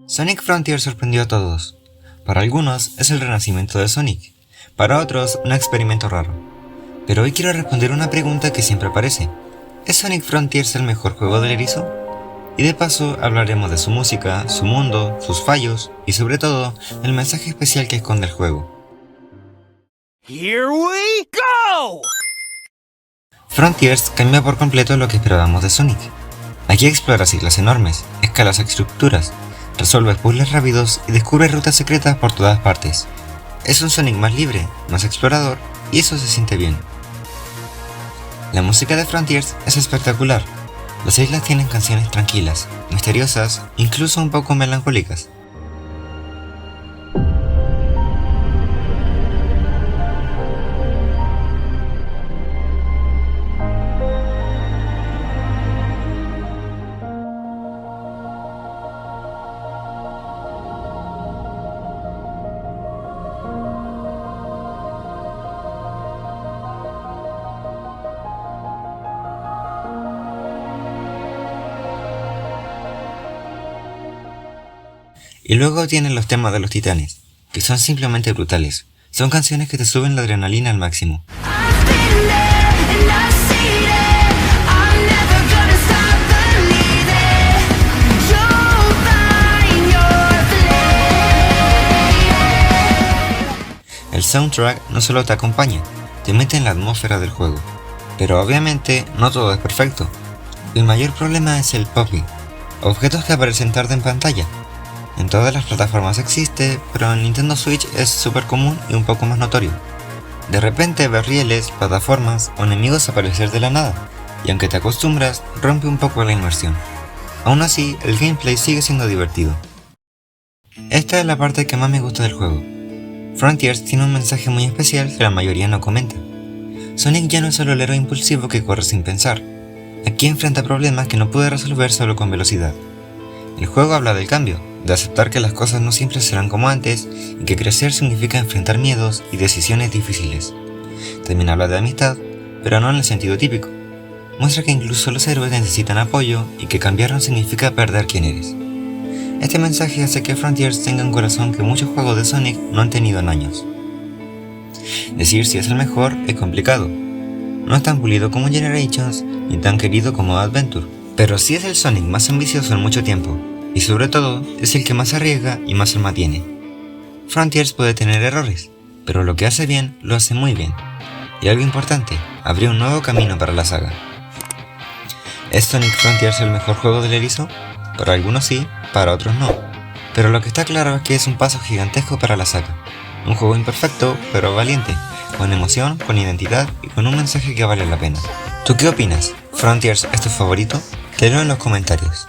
Sonic Frontier sorprendió a todos. Para algunos es el renacimiento de Sonic, para otros un experimento raro. Pero hoy quiero responder una pregunta que siempre aparece. ¿Es Sonic Frontiers el mejor juego del erizo? Y de paso hablaremos de su música, su mundo, sus fallos y sobre todo el mensaje especial que esconde el juego. Here we go! Frontiers cambia por completo lo que esperábamos de Sonic. Aquí exploras islas enormes, escalas estructuras, resuelves puzzles rápidos y descubres rutas secretas por todas partes. Es un Sonic más libre, más explorador y eso se siente bien. La música de Frontiers es espectacular. Las islas tienen canciones tranquilas, misteriosas, incluso un poco melancólicas. Y luego tienen los temas de los titanes, que son simplemente brutales. Son canciones que te suben la adrenalina al máximo. El soundtrack no solo te acompaña, te mete en la atmósfera del juego. Pero obviamente no todo es perfecto. El mayor problema es el popping, objetos que aparecen tarde en pantalla. En todas las plataformas existe, pero en Nintendo Switch es súper común y un poco más notorio. De repente ves rieles, plataformas o enemigos aparecer de la nada, y aunque te acostumbras, rompe un poco la inmersión. Aún así, el gameplay sigue siendo divertido. Esta es la parte que más me gusta del juego. Frontiers tiene un mensaje muy especial que la mayoría no comenta. Sonic ya no es solo el héroe impulsivo que corre sin pensar. Aquí enfrenta problemas que no puede resolver solo con velocidad. El juego habla del cambio, de aceptar que las cosas no siempre serán como antes y que crecer significa enfrentar miedos y decisiones difíciles. También habla de amistad, pero no en el sentido típico. Muestra que incluso los héroes necesitan apoyo y que cambiar no significa perder quién eres. Este mensaje hace que Frontiers tenga un corazón que muchos juegos de Sonic no han tenido en años. Decir si es el mejor es complicado. No es tan pulido como Generations ni tan querido como Adventure, pero sí es el Sonic más ambicioso en mucho tiempo. Y sobre todo, es el que más arriesga y más alma tiene. Frontiers puede tener errores, pero lo que hace bien, lo hace muy bien. Y algo importante, abrió un nuevo camino para la saga. ¿Es Sonic Frontiers el mejor juego del erizo? Para algunos sí, para otros no. Pero lo que está claro es que es un paso gigantesco para la saga. Un juego imperfecto, pero valiente, con emoción, con identidad y con un mensaje que vale la pena. ¿Tú qué opinas? ¿Frontiers es tu favorito? Te leo en los comentarios.